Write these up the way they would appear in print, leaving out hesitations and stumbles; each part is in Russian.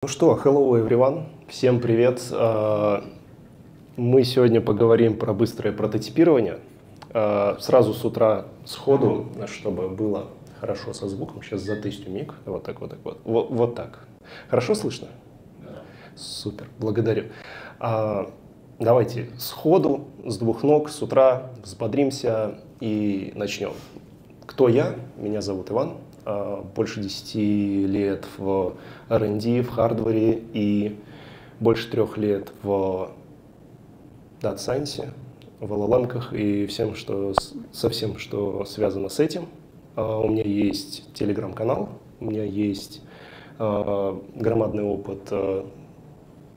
Ну что, hello everyone, всем привет. Мы сегодня поговорим про быстрое прототипирование. Сразу с утра сходу, чтобы было хорошо со звуком, сейчас затестю мик. Вот так, вот так, вот так. Хорошо слышно? Да. Супер, благодарю. Давайте сходу, с двух ног, с утра взбодримся и начнем. Кто я? Меня зовут Иван. Больше 10 лет в R&D, в хардвере и больше 3 лет в Data Science, в LLM-ках и со всем, что связано с этим. У меня есть телеграм-канал, у меня есть громадный опыт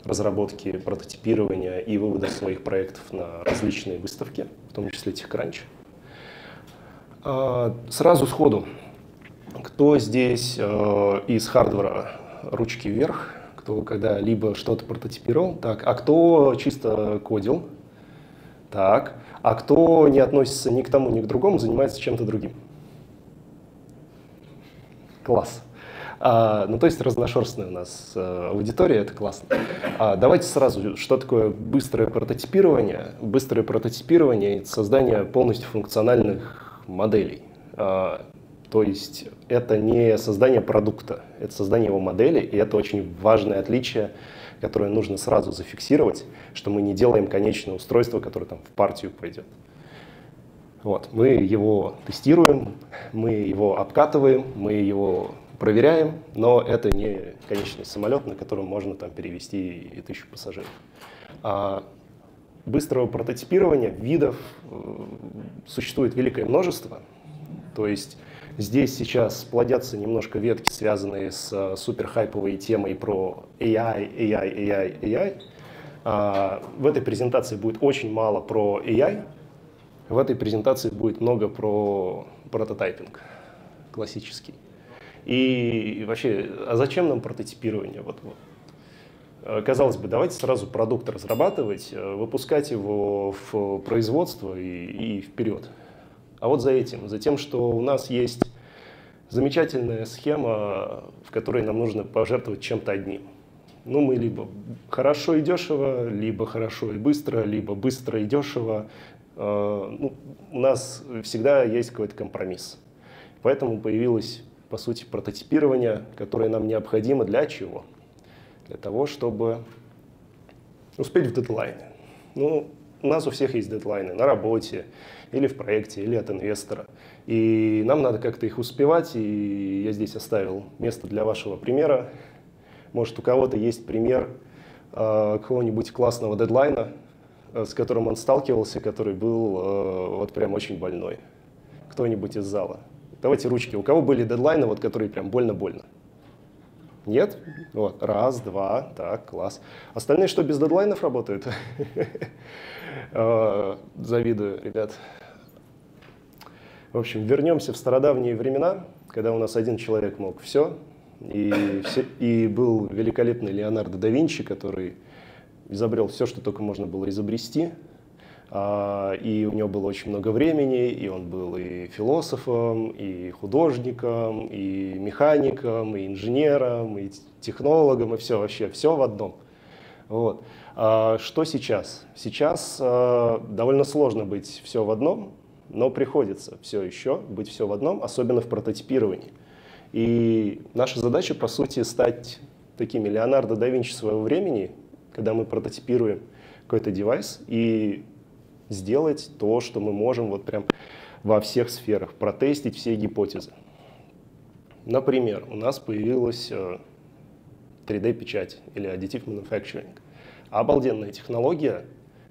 разработки, прототипирования и вывода своих проектов на различные выставки, в том числе TechCrunch. Сразу сходу. Кто здесь из хардвера ручки вверх, кто когда-либо что-то прототипировал? Так, а кто чисто кодил? Так, а кто не относится ни к тому, ни к другому, занимается чем-то другим? Класс. То есть разношерстная у нас аудитория, это классно. Давайте сразу, что такое быстрое прототипирование? Быстрое прототипирование – это создание полностью функциональных моделей. То есть это не создание продукта, это создание его модели, и это очень важное отличие, которое нужно сразу зафиксировать, что мы не делаем конечное устройство, которое там в партию пойдет. Вот, мы его тестируем, мы его обкатываем, мы его проверяем, но это не конечный самолет, на котором можно там перевести и 1000 пассажиров. Быстрого прототипирования видов существует великое множество, то есть здесь сейчас плодятся немножко ветки, связанные с суперхайповой темой про AI. В этой презентации будет очень мало про AI. В этой презентации будет много про прототайпинг классический. И вообще, а зачем нам прототипирование? Казалось бы, давайте сразу продукт разрабатывать, выпускать его в производство и вперед. А вот за тем, что у нас есть замечательная схема, в которой нам нужно пожертвовать чем-то одним. Мы либо хорошо и дешево, либо хорошо и быстро, либо быстро и дешево. У нас всегда есть какой-то компромисс. Поэтому появилось, по сути, прототипирование, которое нам необходимо для чего? Для того, чтобы успеть в дедлайны. У нас у всех есть дедлайны на работе, или в проекте, или от инвестора. И нам надо как-то их успевать, и я здесь оставил место для вашего примера. Может, у кого-то есть пример какого-нибудь классного дедлайна, с которым он сталкивался, который был прям очень больной. Кто-нибудь из зала? Давайте ручки. У кого были дедлайны, которые прям больно-больно? Нет? Вот, раз, два, так, класс. Остальные что, без дедлайнов работают? Завидую, ребят. В общем, вернемся в стародавние времена, когда у нас один человек мог все, и был великолепный Леонардо да Винчи, который изобрел все, что только можно было изобрести, и у него было очень много времени, и он был и философом, и художником, и механиком, и инженером, и технологом, и все, вообще все в одном. Вот. Что сейчас? Сейчас довольно сложно быть все в одном, но приходится все еще быть все в одном, особенно в прототипировании. И наша задача, по сути, стать такими Леонардо да Винчи своего времени, когда мы прототипируем какой-то девайс и сделать то, что мы можем прям во всех сферах, протестить все гипотезы. Например, у нас появилась 3D-печать или additive manufacturing. Обалденная технология.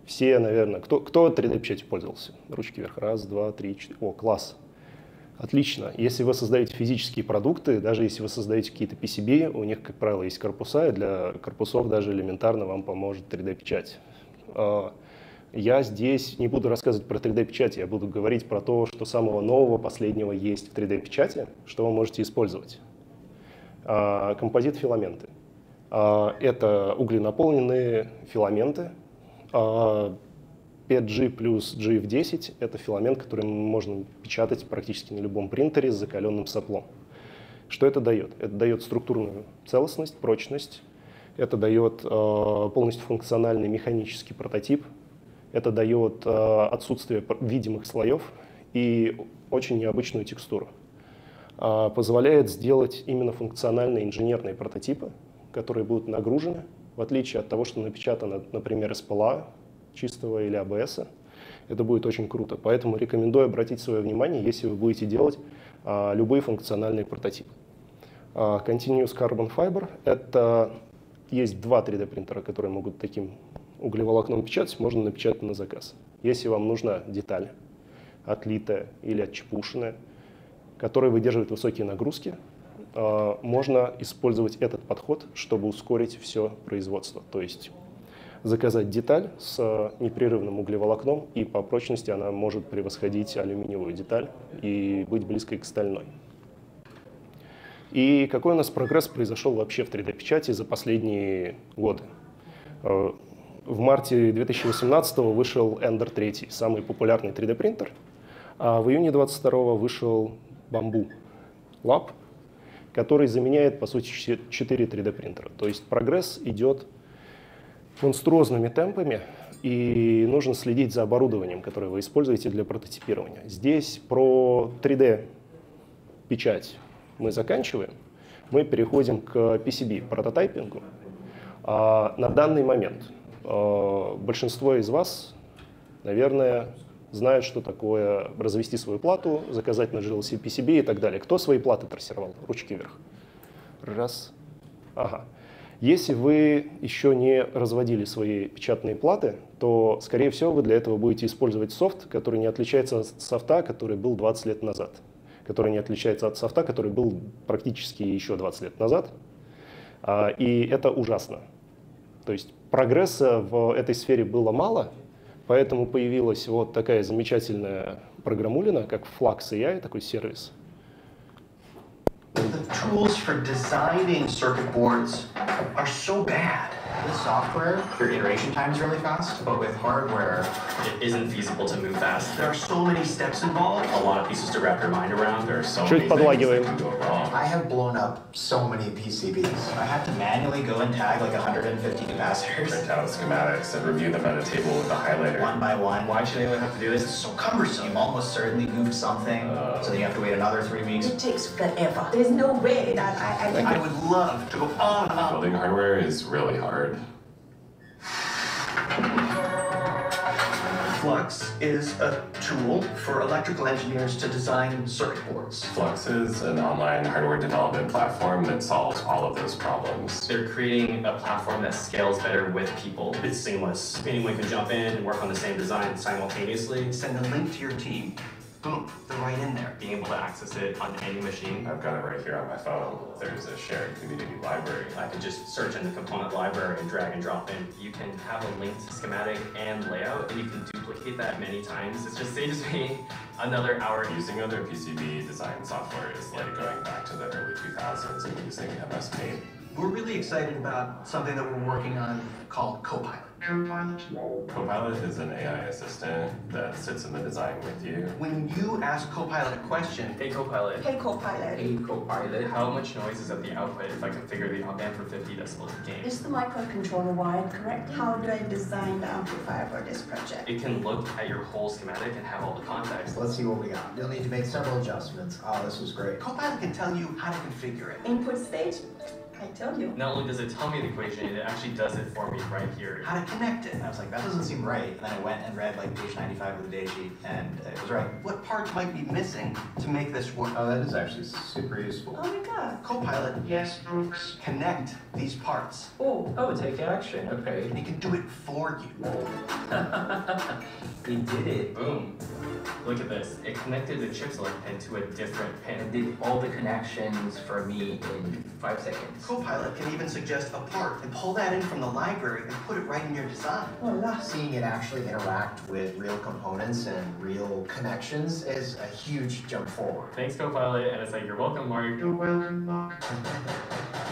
Все, наверное, кто 3D-печатью пользовался? Ручки вверх. Раз, два, три, четыре. О, класс. Отлично. Если вы создаете физические продукты, даже если вы создаете какие-то PCB, у них, как правило, есть корпуса, и для корпусов даже элементарно вам поможет 3D-печать. Я здесь не буду рассказывать про 3D-печать, я буду говорить про то, что самого нового, последнего есть в 3D-печати, что вы можете использовать. Композит-филаменты. Это угленаполненные филаменты. 5G плюс G в 10 – это филамент, который можно печатать практически на любом принтере с закаленным соплом. Что это дает? Это дает структурную целостность, прочность Это дает полностью функциональный механический прототип. Это дает отсутствие видимых слоев и очень необычную текстуру. Позволяет сделать именно функциональные инженерные прототипы, которые будут нагружены, в отличие от того, что напечатано, например, из PLA чистого или ABS. Это будет очень круто. Поэтому рекомендую обратить свое внимание, если вы будете делать любые функциональные прототипы. Continuous Carbon Fiber — это есть два 3D принтера, которые могут таким углеволокном печатать, можно напечатать на заказ. Если вам нужна деталь, отлитая или отчепушенная, которая выдерживает высокие нагрузки, можно использовать этот подход, чтобы ускорить все производство. То есть заказать деталь с непрерывным углеволокном, и по прочности она может превосходить алюминиевую деталь и быть близкой к стальной. И какой у нас прогресс произошел вообще в 3D-печати за последние годы? В марте 2018 вышел Ender 3, самый популярный 3D-принтер, а в июне 2022 вышел Bamboo Lab, который заменяет, по сути, 4 3D-принтера. То есть прогресс идет монструозными темпами, и нужно следить за оборудованием, которое вы используете для прототипирования. Здесь про 3D-печать мы заканчиваем, мы переходим к PCB, прототайпингу. На данный момент большинство из вас, наверное, знают, что такое развести свою плату, заказать на GLC PCB и так далее. Кто свои платы трассировал? Ручки вверх. Раз. Ага. Если вы еще не разводили свои печатные платы, то, скорее всего, вы для этого будете использовать софт, который не отличается от софта, который был 20 лет назад, который не отличается от софта, который был практически еще 20 лет назад. И это ужасно. То есть прогресса в этой сфере было мало, поэтому появилась вот такая замечательная программулина, как Flux AI, такой сервис. The tools for designing circuit boards are so bad. With software, your iteration time is really fast, but with hardware, it isn't feasible to move fast. There are so many steps involved, a lot of pieces to wrap your mind around. There are so many things that can go wrong. I have blown up so many PCBs. I had to manually go and tag like 150 capacitors. Print out schematics and review them at a table with a highlighter. One by one. Why should anyone have to do this? It's so cumbersome. You almost certainly moved something, so then you have to wait another 3 weeks. It takes forever. There's no way that I would love to go on and on. Building hardware is really hard. Flux is a tool for electrical engineers to design circuit boards. Flux is an online hardware development platform that solves all of those problems. They're creating a platform that scales better with people. It's seamless. Anyone can jump in and work on the same design simultaneously. Send a link to your team. Boom, they're right in there. Being able to access it on any machine. I've got it right here on my phone. There's a shared community library. I can just search in the component library and drag and drop in. You can have a linked schematic and layout, and you can duplicate that many times. It just saves me another hour. Using other PCB design software is like going back to the early 2000s and using MS Paint. We're really excited about something that we're working on called Copilot. Copilot is an AI assistant that sits in the design with you. When you ask Copilot a question, hey Copilot. Hey Copilot. Hey Copilot. How much noise is at the output if I configure the op amp for 50 decibels of gain? Is the microcontroller wired correct? How do I design the amplifier for this project? It can look at your whole schematic and have all the context. Let's see what we got. You'll need to make several adjustments. Oh, this was great. Copilot can tell you how to configure it. Input stage? I told you. Not only does it tell me the equation, it actually does it for me right here. How to connect it. And I was like, that doesn't seem right. And then I went and read like page 95 of the data sheet, and it was right. What parts might be missing to make this work? Oh, that is actually super useful. Oh my god. Copilot, yes, Brooks, connect these parts. Oh, take action. Okay. And he can do it for you. He did it. Boom. Look at this. It connected the chip select pin to a different pin. And did all the connections for me in 5 seconds. Copilot can even suggest a part and pull that in from the library and put it right in your design. Well, seeing it actually interact with real components and real connections is a huge jump forward. Thanks, Copilot. And it's like, you're welcome, Mark. You're welcome, Mark.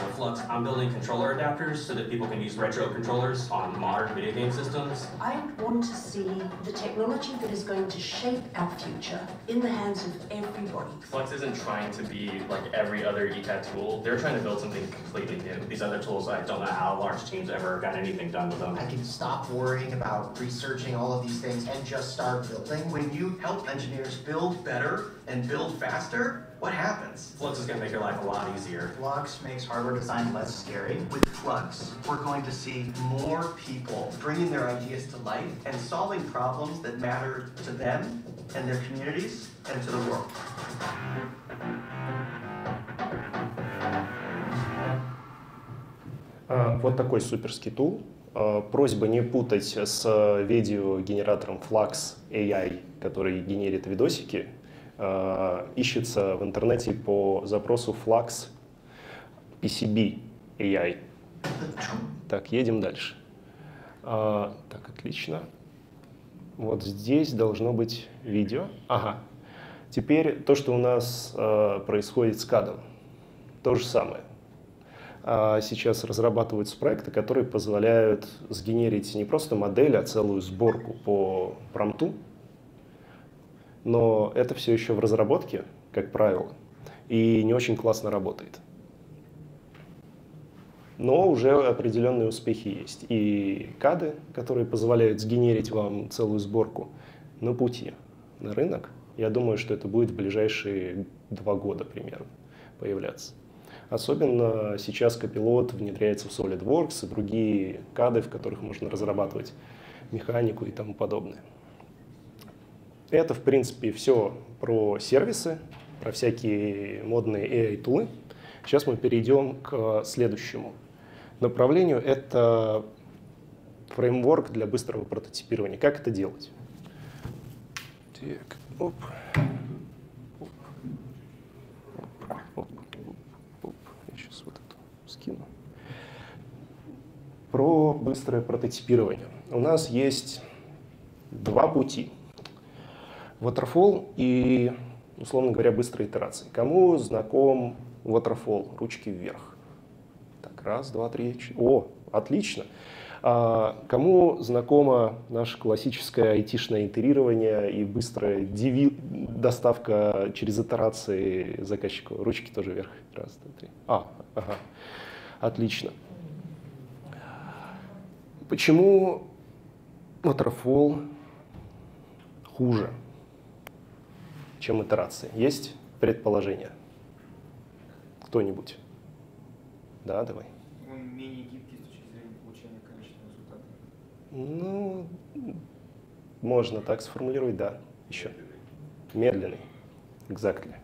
With Flux, I'm building controller adapters so that people can use retro controllers on modern video game systems. I want to see the technology that is going to shape our future in the hands of everybody. Flux isn't trying to be like every other ECAD tool. They're trying to build something completely new. These other tools, I don't know how large teams ever got anything done with them. I can stop worrying about researching all of these things and just start building. When you help engineers build better and build faster, what happens? Flux is going to make your life a lot easier. Flux makes hardware design less scary. With Flux, we're going to see more people bringing their ideas to life and solving problems that matter to them and their communities and to the world. Вот такой суперский тул. Просьба не путать с видеогенератором Flux AI, который генерит видосики. Ищется в интернете по запросу Flux PCB AI. Так, едем дальше. Так, отлично. Вот здесь должно быть видео. Ага. Теперь то, что у нас происходит с CAD. То же самое. Сейчас разрабатываются проекты, которые позволяют сгенерить не просто модель, а целую сборку по промпту. Но это все еще в разработке, как правило, и не очень классно работает. Но уже определенные успехи есть. И CAD, которые позволяют сгенерить вам целую сборку, на пути на рынок. Я думаю, что это будет в ближайшие 2 года примерно появляться. Особенно сейчас Copilot внедряется в SolidWorks и другие CAD, в которых можно разрабатывать механику и тому подобное. Это, в принципе, все про сервисы, про всякие модные AI-тулы. Сейчас мы перейдем к следующему направлению. Это фреймворк для быстрого прототипирования. Как это делать? Так, оп. Я сейчас вот это скину. Про быстрое прототипирование. У нас есть 2 пути. Waterfall и, условно говоря, быстрые итерации. Кому знаком Waterfall? Ручки вверх. Так, 1, 2, 3, 4. О, отлично. Кому знакомо наше классическое айтишное итерирование и быстрая доставка через итерации заказчику? Ручки тоже вверх. 1, 2, 3. Ага. Отлично. Почему Waterfall хуже, чем итерации? Есть предположение? Кто-нибудь? Да, давай. Он менее гибкий с точки зрения получения конечного результата. Ну, можно так сформулировать, да. Еще. Медленный. Exactly.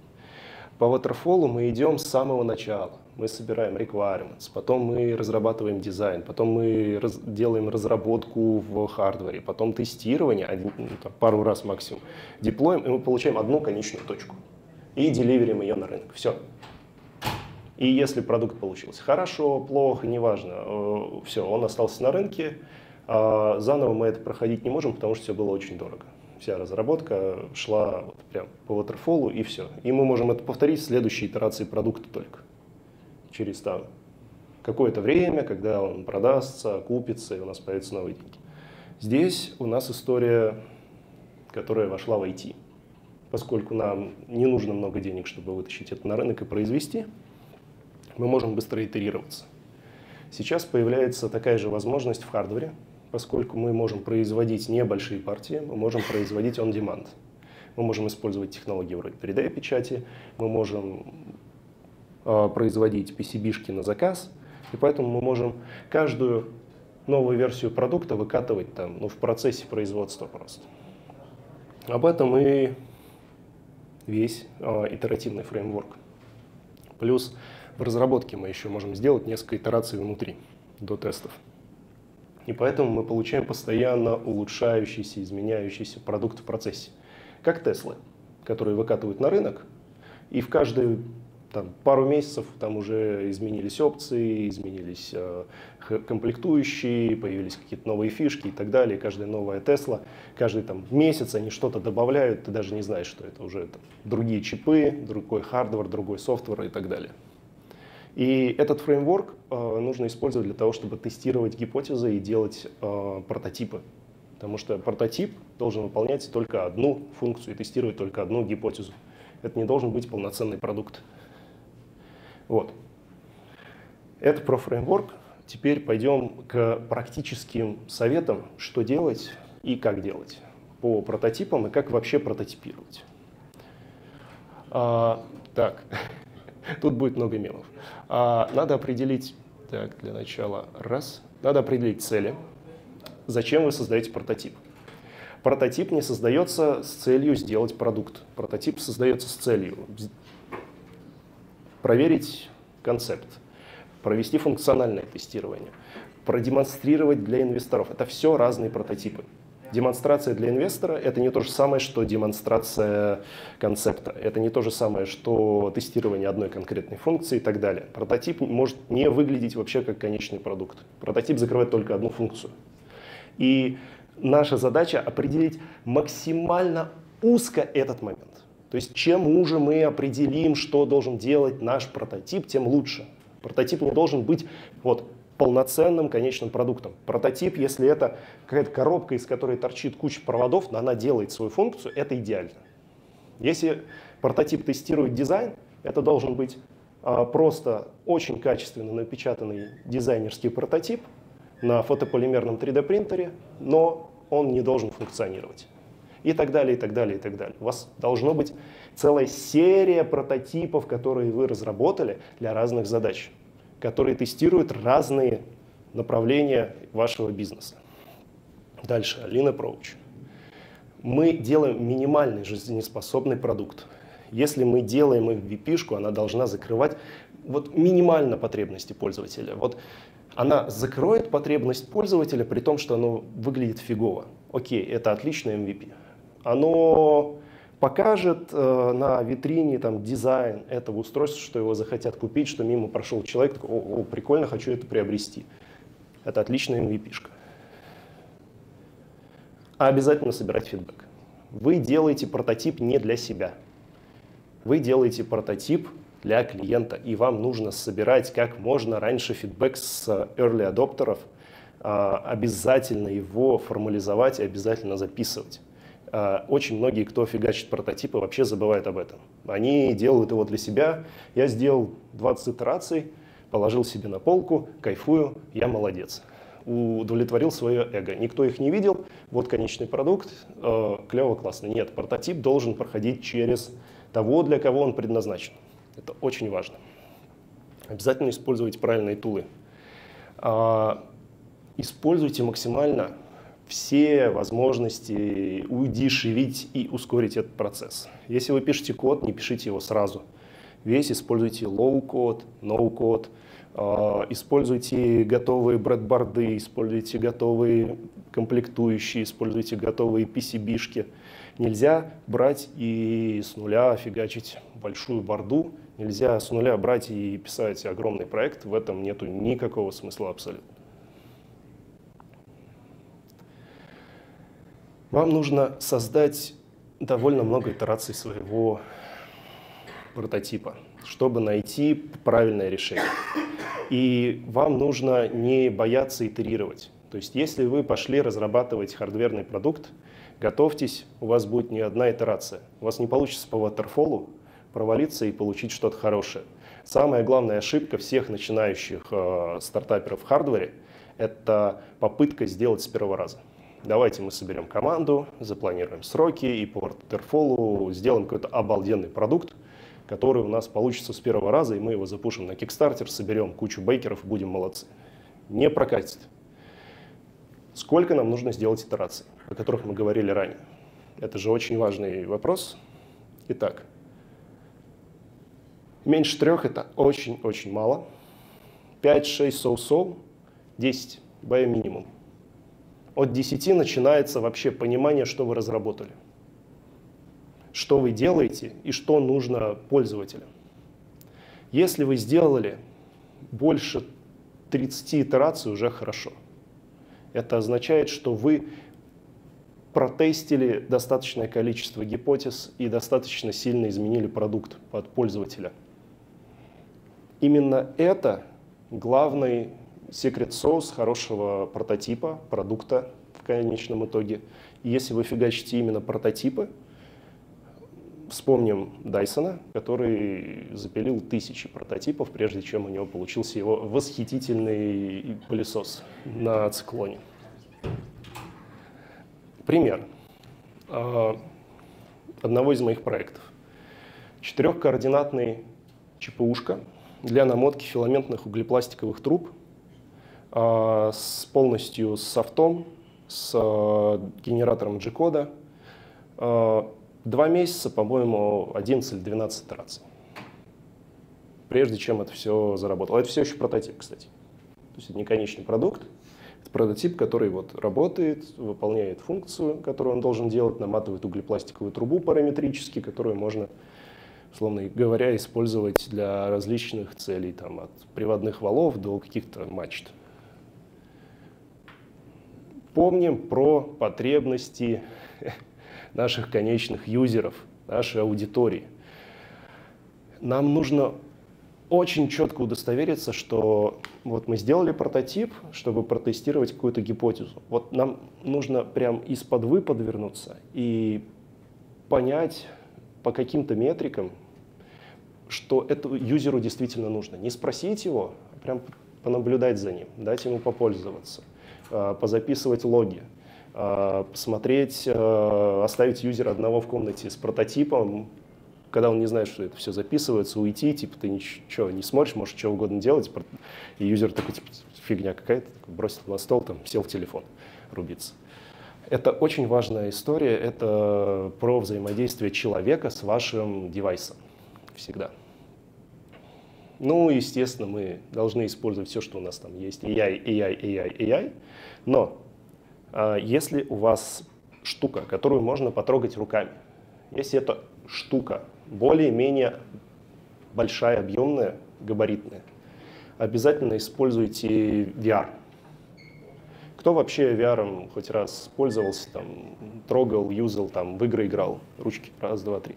По Waterfall мы идем с самого начала. Мы собираем requirements, потом мы разрабатываем дизайн, потом мы делаем разработку в хардвере, потом тестирование, пару раз максимум, деплоим, и мы получаем одну конечную точку. И деливерим ее на рынок. Все. И если продукт получился хорошо, плохо, неважно, все, он остался на рынке, заново мы это проходить не можем, потому что все было очень дорого. Вся разработка шла вот прям по Waterfall, и все. И мы можем это повторить в следующей итерации продукта только. Через там какое-то время, когда он продастся, купится, и у нас появятся новые деньги. Здесь у нас история, которая вошла в IT. Поскольку нам не нужно много денег, чтобы вытащить это на рынок и произвести, мы можем быстро итерироваться. Сейчас появляется такая же возможность в хардвере, поскольку мы можем производить небольшие партии, мы можем производить on-demand. Мы можем использовать технологии вроде 3D-печати, мы можем производить PCB-шки на заказ, и поэтому мы можем каждую новую версию продукта выкатывать там, в процессе производства просто. Об этом и весь итеративный фреймворк. Плюс в разработке мы еще можем сделать несколько итераций внутри, до тестов. И поэтому мы получаем постоянно улучшающийся, изменяющийся продукт в процессе. Как Теслы, которые выкатывают на рынок, и в каждую пару месяцев там уже изменились опции, изменились комплектующие, появились какие-то новые фишки и так далее. Каждая новая Тесла, каждый месяц они что-то добавляют, ты даже не знаешь, что это уже другие чипы, другой хардвер, другой софтвер и так далее. И этот фреймворк нужно использовать для того, чтобы тестировать гипотезы и делать прототипы. Потому что прототип должен выполнять только одну функцию и тестировать только одну гипотезу. Это не должен быть полноценный продукт. Вот. Это про фреймворк. Теперь пойдем к практическим советам, что делать и как делать по прототипам и как вообще прототипировать. Так, тут будет много мемов. Надо определить, так, для начала, надо определить цели. Зачем вы создаете прототип? Прототип не создается с целью сделать продукт. Прототип создается с целью проверить концепт, провести функциональное тестирование, продемонстрировать для инвесторов. Это все разные прототипы. Демонстрация для инвестора — это не то же самое, что демонстрация концепта. Это не то же самое, что тестирование одной конкретной функции и так далее. Прототип может не выглядеть вообще как конечный продукт. Прототип закрывает только одну функцию. И наша задача — определить максимально узко этот момент. То есть чем уже мы определим, что должен делать наш прототип, тем лучше. Прототип не должен быть полноценным конечным продуктом. Прототип, если это какая-то коробка, из которой торчит куча проводов, но она делает свою функцию, это идеально. Если прототип тестирует дизайн, это должен быть просто очень качественно напечатанный дизайнерский прототип на фотополимерном 3D принтере, но он не должен функционировать. И так далее, и так далее, и так далее. У вас должна быть целая серия прототипов, которые вы разработали для разных задач, которые тестируют разные направления вашего бизнеса. Дальше, Lean Approach. Мы делаем минимальный жизнеспособный продукт. Если мы делаем MVP-шку, она должна закрывать минимально потребности пользователя. Она закроет потребность пользователя, при том, что оно выглядит фигово. Окей, это отличное MVP. Оно покажет на витрине дизайн этого устройства, что его захотят купить, что мимо прошел человек, такой: о, прикольно, хочу это приобрести. Это отличная MVP-шка. А обязательно собирать фидбэк. Вы делаете прототип не для себя. Вы делаете прототип для клиента, и вам нужно собирать как можно раньше фидбэк с early адоптеров, обязательно его формализовать и обязательно записывать. Очень многие, кто фигачит прототипы, вообще забывают об этом. Они делают его для себя. Я сделал 20 итераций, положил себе на полку, кайфую, я молодец. Удовлетворил свое эго. Никто их не видел, вот конечный продукт, клево, классно. Нет, прототип должен проходить через того, для кого он предназначен. Это очень важно. Обязательно используйте правильные тулы. Используйте максимально все возможности удешевить и ускорить этот процесс. Если вы пишете код, не пишите его сразу. Весь используйте low-код, no-код, используйте готовые брэдборды, используйте готовые комплектующие, используйте готовые PCB-шки. Нельзя брать и с нуля фигачить большую борду, нельзя с нуля брать и писать огромный проект, в этом нету никакого смысла абсолютно. Вам нужно создать довольно много итераций своего прототипа, чтобы найти правильное решение. И вам нужно не бояться итерировать. То есть если вы пошли разрабатывать хардверный продукт, готовьтесь, у вас будет не одна итерация. У вас не получится по waterfall провалиться и получить что-то хорошее. Самая главная ошибка всех начинающих стартаперов в хардвере – это попытка сделать с первого раза. Давайте мы соберем команду, запланируем сроки и по waterfall сделаем какой-то обалденный продукт, который у нас получится с первого раза, и мы его запушим на Kickstarter, соберем кучу бейкеров и будем молодцы. Не прокатит. Сколько нам нужно сделать итераций, о которых мы говорили ранее? Это же очень важный вопрос. Итак, меньше 3 – это очень-очень мало. 5-6 so-so, 10 – BM минимум. От 10 начинается вообще понимание, что вы разработали, что вы делаете и что нужно пользователям. Если вы сделали больше 30 итераций, уже хорошо. Это означает, что вы протестили достаточное количество гипотез и достаточно сильно изменили продукт под пользователя. именно это главный secret sauce хорошего прототипа, продукта в конечном итоге. И если вы фигачите именно прототипы, вспомним Дайсона, который запилил тысячи прототипов, прежде чем у него получился его восхитительный пылесос на циклоне. Пример одного из моих проектов. 4-координатный ЧПУшка для намотки филаментных углепластиковых труб полностью с софтом, с генератором G-кода. 2 месяца, по-моему, 11 или 12 итераций, прежде чем это все заработало. Это все еще прототип, кстати. То есть это не конечный продукт. Это прототип, который вот работает, выполняет функцию, которую он должен делать, наматывает углепластиковую трубу параметрически, которую можно, условно говоря, использовать для различных целей, там, от приводных валов до каких-то мачт. Помним про потребности наших конечных юзеров, нашей аудитории. Нам нужно очень четко удостовериться, что вот мы сделали прототип, чтобы протестировать какую-то гипотезу. Вот нам нужно прям из-под подвернуться и понять по каким-то метрикам, что это юзеру действительно нужно. Не спросить его, а прям понаблюдать за ним, дать ему попользоваться, позаписывать логи, посмотреть, оставить юзера одного в комнате с прототипом, когда он не знает, что это все записывается, уйти, типа ты ничего не смотришь, можешь что угодно делать, и юзер такой, типа, фигня какая-то, бросил на стол, там, сел в телефон рубиться. Это очень важная история, это про взаимодействие человека с вашим девайсом всегда. Ну, естественно, мы должны использовать все, что у нас там есть, AI, но если у вас штука, которую можно потрогать руками, если эта штука более-менее большая, объемная, габаритная, обязательно используйте VR. Кто вообще VR хоть раз пользовался, там, трогал, юзал, там, в игры играл, ручки, раз, два, три.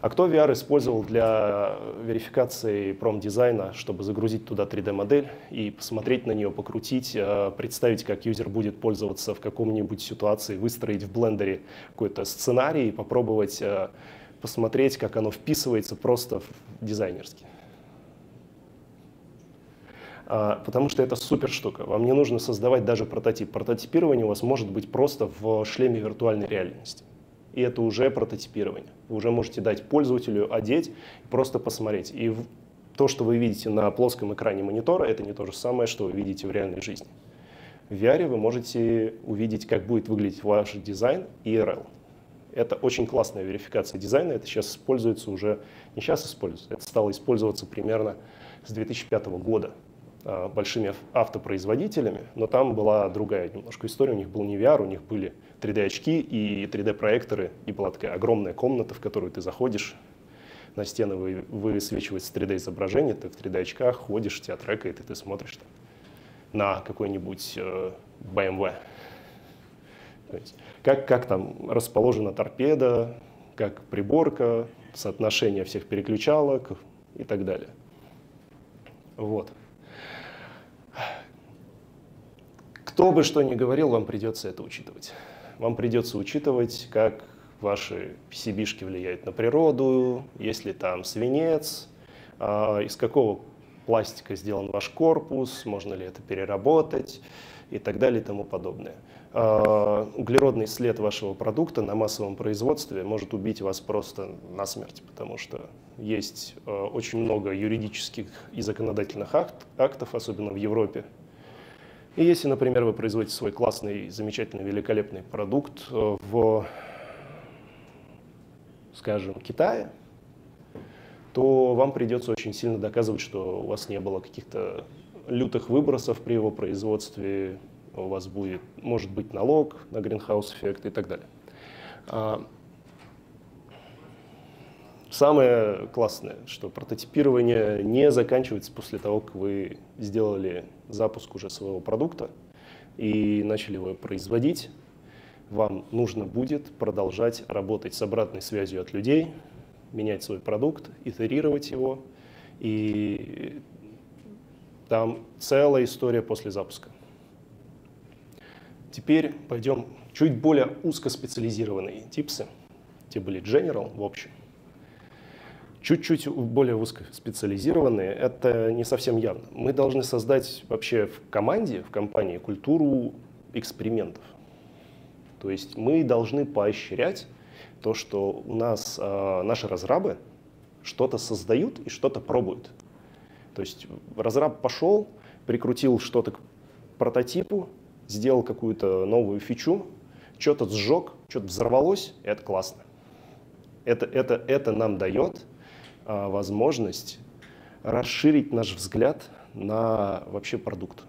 А кто VR использовал для верификации промдизайна, чтобы загрузить туда 3D-модель и посмотреть на нее, покрутить, представить, как юзер будет пользоваться в каком-нибудь ситуации, выстроить в блендере какой-то сценарий и попробовать посмотреть, как оно вписывается просто дизайнерски. Потому что это супер штука. Вам не нужно создавать даже прототип. Прототипирование у вас может быть просто в шлеме виртуальной реальности. И это уже прототипирование. Вы уже можете дать пользователю одеть, просто посмотреть. И то, что вы видите на плоском экране монитора, это не то же самое, что вы видите в реальной жизни. В VR вы можете увидеть, как будет выглядеть ваш дизайн IRL. Это очень классная верификация дизайна. Это сейчас используется уже, не сейчас используется, это стало использоваться примерно с 2005 года большими автопроизводителями, но там была другая немножко история. У них был не VR, у них были 3D-очки и 3D-проекторы, и была такая огромная комната, в которую ты заходишь, на стены высвечивается 3D-изображение, ты в 3D-очках ходишь, тебя трекает, и ты смотришь там на какой-нибудь BMW. То есть, как там расположена торпеда, как приборка, соотношение всех переключалок и так далее. Вот. Кто бы что ни говорил, вам придется это учитывать. Вам придется учитывать, как ваши PCB-шки влияют на природу, есть ли там свинец, из какого пластика сделан ваш корпус, можно ли это переработать и так далее и тому подобное. Углеродный след вашего продукта на массовом производстве может убить вас просто насмерть, потому что есть очень много юридических и законодательных актов, особенно в Европе. И если, например, вы производите свой классный, замечательный, великолепный продукт в, скажем, Китае, то вам придется очень сильно доказывать, что у вас не было каких-то лютых выбросов при его производстве, у вас будет, может быть, налог на гринхаус-эффект и так далее. Самое классное, что прототипирование не заканчивается после того, как вы сделали запуск уже своего продукта и начали его производить. Вам нужно будет продолжать работать с обратной связью от людей, менять свой продукт, итерировать его И там целая история после запуска. Теперь пойдем чуть более узкоспециализированные типсы. Те были general, в общем. Чуть-чуть более узкоспециализированные, это не совсем явно. Мы должны создать вообще в команде, в компании культуру экспериментов. То есть мы должны поощрять то, что у нас наши разрабы что-то создают и что-то пробуют. То есть разраб пошел, прикрутил что-то к прототипу, сделал какую-то новую фичу, что-то сжег, что-то взорвалось, и это классно. Это нам дает возможность расширить наш взгляд на вообще продукт.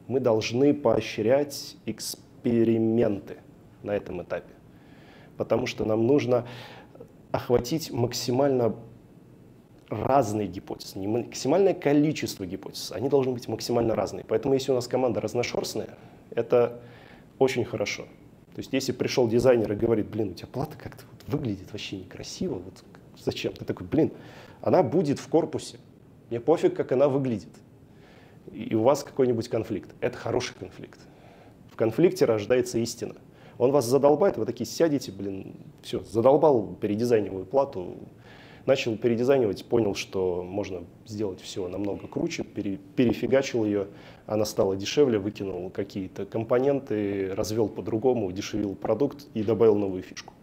Мы должны поощрять эксперименты на этом этапе, потому что нам нужно охватить максимально разные гипотезы, не максимальное количество гипотез, они должны быть максимально разные. Поэтому если у нас команда разношерстная, это очень хорошо. То есть если пришел дизайнер и говорит, блин, у тебя плата как-то вот выглядит вообще некрасиво, вот зачем? Ты такой, блин, она будет в корпусе, мне пофиг, как она выглядит. И у вас какой-нибудь конфликт. Это хороший конфликт. В конфликте рождается истина. Он вас задолбает, вы такие сядете, блин, все, задолбал передизайниваю плату, начал передизайнивать, понял, что можно сделать все намного круче, перефигачил ее, она стала дешевле, выкинул какие-то компоненты, развел по-другому, удешевил продукт и добавил новую фишку.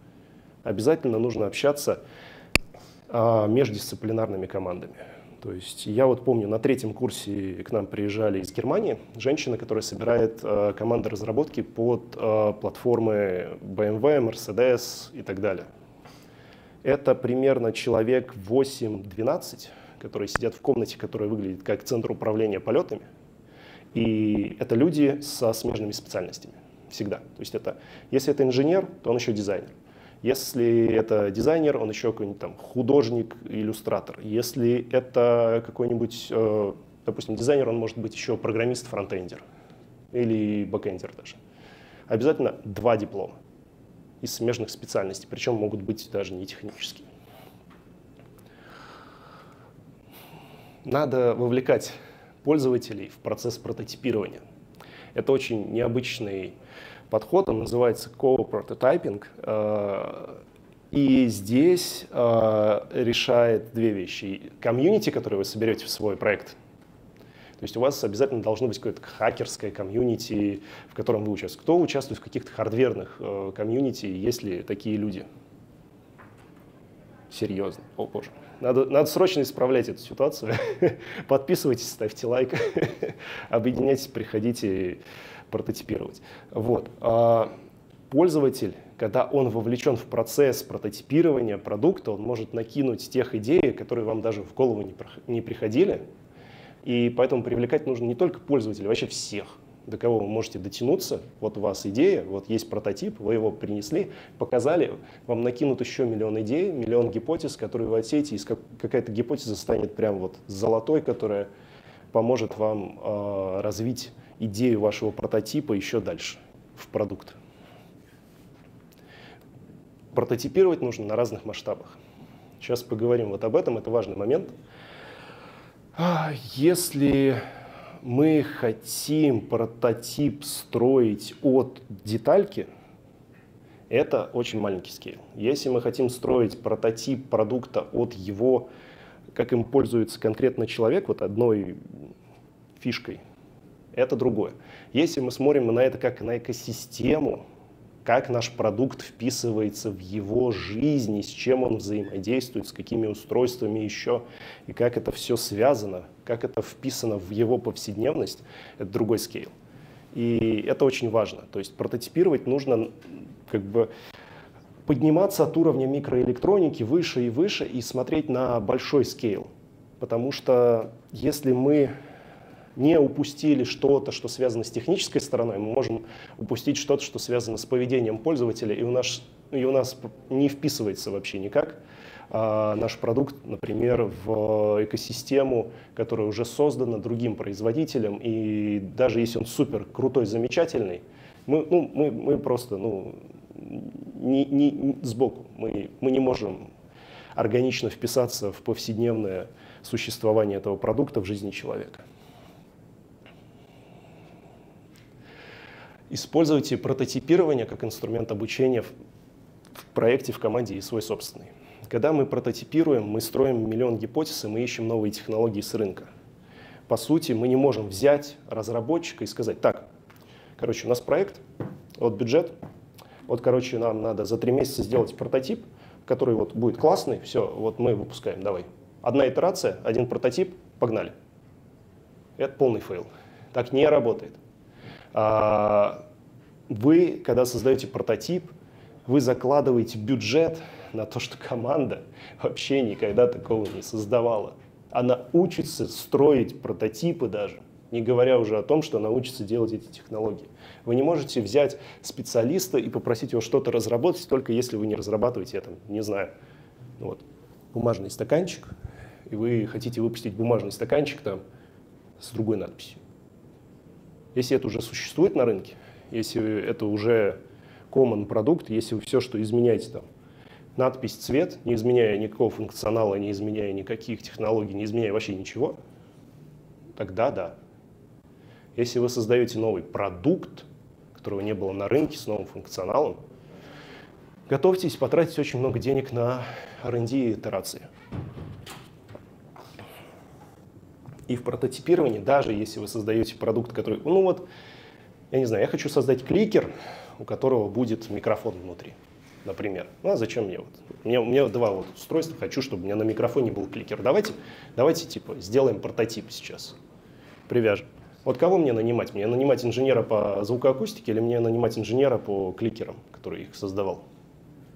Обязательно нужно общаться междисциплинарными командами. То есть я вот помню, на 3-м курсе к нам приезжали из Германии женщина, которая собирает команды разработки под платформы BMW, Mercedes и так далее. Это примерно человек 8-12, которые сидят в комнате, которая выглядит как центр управления полетами. И это люди со смежными специальностями. Всегда. То есть если это инженер, то он еще дизайнер. Если это дизайнер, он еще какой-нибудь там художник, иллюстратор. Если это какой-нибудь, допустим, дизайнер, он может быть еще программист, фронтендер или бэкэндер даже. Обязательно 2 диплома из смежных специальностей, причем могут быть даже не технические. Надо вовлекать пользователей в процесс прототипирования. Это очень необычный подход, он называется co-prototyping. И здесь решает 2 вещи. Комьюнити, которое вы соберете в свой проект. То есть у вас обязательно должно быть какое-то хакерское комьюнити, в котором вы участвуете. Кто участвует в каких-то хардверных комьюнити, есть ли такие люди? Серьезно. О, боже. Надо срочно исправлять эту ситуацию. Подписывайтесь, ставьте лайк, объединяйтесь, приходите прототипировать. Вот. Пользователь, когда он вовлечен в процесс прототипирования продукта, он может накинуть тех идей, которые вам даже в голову не приходили. И поэтому привлекать нужно не только пользователей, вообще всех, до кого вы можете дотянуться. Вот у вас идея, вот есть прототип, вы его принесли, показали, вам накинут еще миллион идей, миллион гипотез, которые вы отсеете, и какая-то гипотеза станет прям вот золотой, которая поможет вам развить идею вашего прототипа еще дальше в продукт. Прототипировать нужно на разных масштабах. Сейчас поговорим вот об этом, это важный момент. Если мы хотим прототип строить от детальки, это очень маленький скейл. Если мы хотим строить прототип продукта от его, как им пользуется конкретно человек, вот одной фишкой, это другое. Если мы смотрим на это как на экосистему, как наш продукт вписывается в его жизнь, и с чем он взаимодействует, с какими устройствами еще, и как это все связано, как это вписано в его повседневность, это другой скейл. И это очень важно. То есть прототипировать нужно как бы подниматься от уровня микроэлектроники выше и смотреть на большой скейл. Потому что если мы не упустили что-то, что связано с технической стороной, мы можем упустить что-то, что связано с поведением пользователя, и у нас не вписывается вообще никак наш продукт, например, в экосистему, которая уже создана другим производителем, и даже если он супер крутой, замечательный, мы просто не сбоку, мы не можем органично вписаться в повседневное существования этого продукта в жизни человека. Используйте прототипирование как инструмент обучения в проекте, в команде и свой собственный. Когда мы прототипируем, мы строим миллион гипотез, и мы ищем новые технологии с рынка. По сути, мы не можем взять разработчика и сказать: так, короче, у нас проект, вот бюджет, вот, короче, нам надо за 3 месяца сделать прототип, который вот будет классный, все, вот мы выпускаем, давай. Одна итерация, один прототип, погнали. Это полный фейл. Так не работает. Вы, когда создаете прототип, вы закладываете бюджет на то, что команда вообще никогда такого не создавала. Она учится строить прототипы даже, не говоря уже о том, что она учится делать эти технологии. Вы не можете взять специалиста и попросить его что-то разработать, только если вы не разрабатываете это, не знаю, вот, бумажный стаканчик, и вы хотите выпустить бумажный стаканчик там с другой надписью. Если это уже существует на рынке, если это уже common продукт, если вы все, что изменяете там, надпись, цвет, не изменяя никакого функционала, не изменяя никаких технологий, не изменяя вообще ничего, тогда да. Если вы создаете новый продукт, которого не было на рынке, с новым функционалом, готовьтесь потратить очень много денег на R&D и итерации. И в прототипировании, даже если вы создаете продукт, который, ну вот, я не знаю, я хочу создать кликер, у которого будет микрофон внутри, например. Ну а зачем мне? Вот? У меня 2 вот устройства, хочу, чтобы у меня на микрофоне был кликер. Давайте типа сделаем прототип сейчас, привяжем. Вот кого мне нанимать? Мне нанимать инженера по звукоакустике или мне нанимать инженера по кликерам, который их создавал?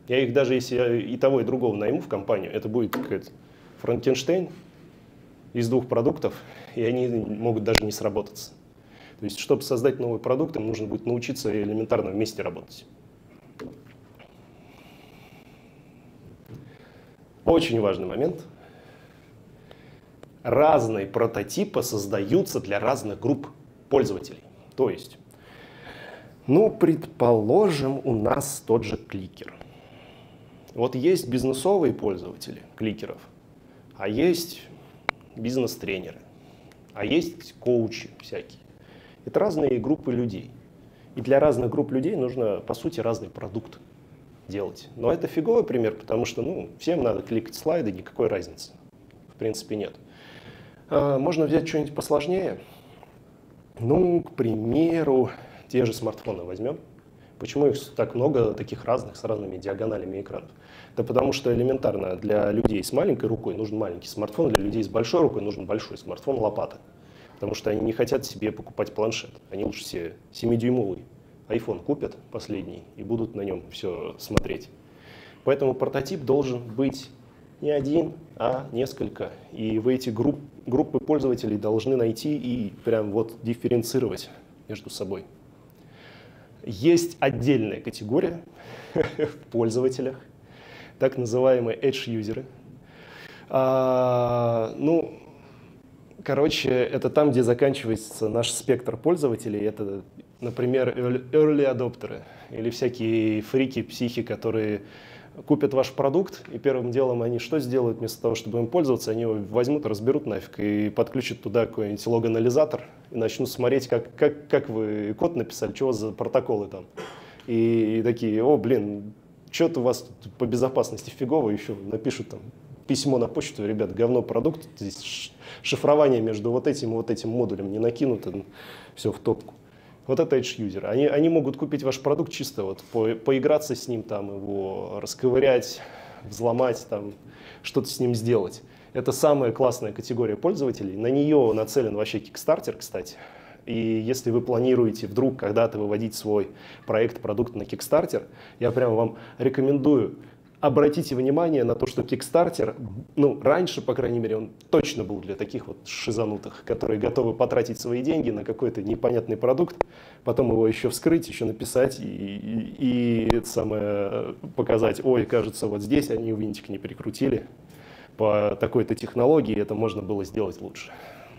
Я их даже если я и того, и другого найму в компанию, это будет какой-то Франкенштейн из 2 продуктов, и они могут даже не сработаться. То есть, чтобы создать новый продукт, им нужно будет научиться элементарно вместе работать. Очень важный момент. Разные прототипы создаются для разных групп пользователей. То есть, ну, предположим, у нас тот же кликер. Вот есть бизнесовые пользователи кликеров, а есть бизнес-тренеры, а есть коучи всякие. Это разные группы людей. И для разных групп людей нужно, по сути, разный продукт делать. Но это фиговый пример, потому что ну, всем надо кликать слайды, никакой разницы. В принципе, нет. Можно взять что-нибудь посложнее. Ну, к примеру, те же смартфоны возьмем. Почему их так много, таких разных, с разными диагоналями экранов? Да потому что элементарно для людей с маленькой рукой нужен маленький смартфон, для людей с большой рукой нужен большой смартфон, лопата. Потому что они не хотят себе покупать планшет. Они лучше себе 7-дюймовый iPhone купят последний и будут на нем все смотреть. Поэтому прототип должен быть не один, а несколько. И вы эти группы пользователей должны найти и прям вот дифференцировать между собой. Есть отдельная категория в пользователях, так называемые edge-юзеры. Ну, короче, это там, где заканчивается наш спектр пользователей. Это, например, early адоптеры или всякие фрики, психи, которые купят ваш продукт, и первым делом они что сделают? Вместо того, чтобы им пользоваться, они его возьмут, разберут нафиг и подключат туда какой-нибудь лог-анализатор и начнут смотреть, как вы код написали, что у вас за протоколы там. И такие: о, блин, что-то у вас тут по безопасности фигово, еще напишут там письмо на почту: ребят, говно продукт, здесь шифрование между вот этим и вот этим модулем не накинуто, все в топку. Вот это edge-юзеры. Они могут купить ваш продукт чисто вот поиграться с ним, там, его расковырять, взломать, там, что-то с ним сделать. Это самая классная категория пользователей. На нее нацелен вообще Kickstarter, кстати. И если вы планируете вдруг когда-то выводить свой проект, продукт на Kickstarter, я прямо вам рекомендую: обратите внимание на то, что Kickstarter, ну, раньше, по крайней мере, он точно был для таких вот шизанутых, которые готовы потратить свои деньги на какой-то непонятный продукт, потом его еще вскрыть, еще написать и это самое, показать: ой, кажется, вот здесь они винтик не прикрутили по такой-то технологии, это можно было сделать лучше.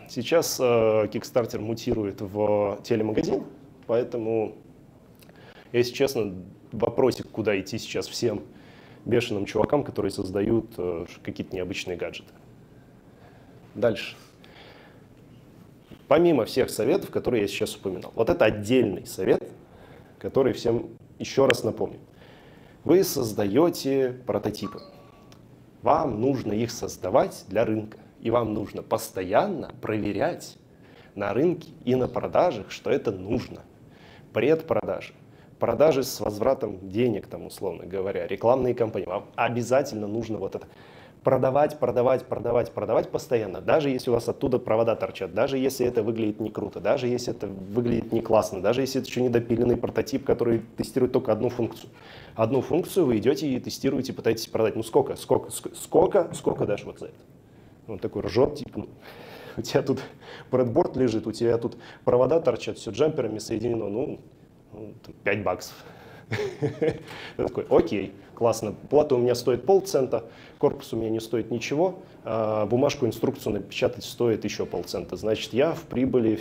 Сейчас Kickstarter мутирует в телемагазин, поэтому, если честно, вопросик, куда идти сейчас всем бешеным чувакам, которые создают какие-то необычные гаджеты. Дальше. Помимо всех советов, которые я сейчас упоминал, вот это отдельный совет, который всем еще раз напомню. Вы создаете прототипы. Вам нужно их создавать для рынка. И вам нужно постоянно проверять на рынке и на продажах, что это нужно. Предпродажи, продажи с возвратом денег, там, условно говоря, рекламные кампании. Вам обязательно нужно вот это продавать постоянно. Даже если у вас оттуда провода торчат, даже если это выглядит не круто, даже если это выглядит не классно, даже если это еще недопиленный прототип, который тестирует только одну функцию. Одну функцию вы идете и тестируете, пытаетесь продать. Ну сколько дашь вот за это? Он такой ржет, типа, у тебя тут брэдборд лежит, у тебя тут провода торчат, все джамперами соединено, ну $5. Я такой, окей, классно, плата у меня стоит полцента, корпус у меня не стоит ничего, а бумажку, инструкцию напечатать стоит еще полцента. Значит, я в прибыли,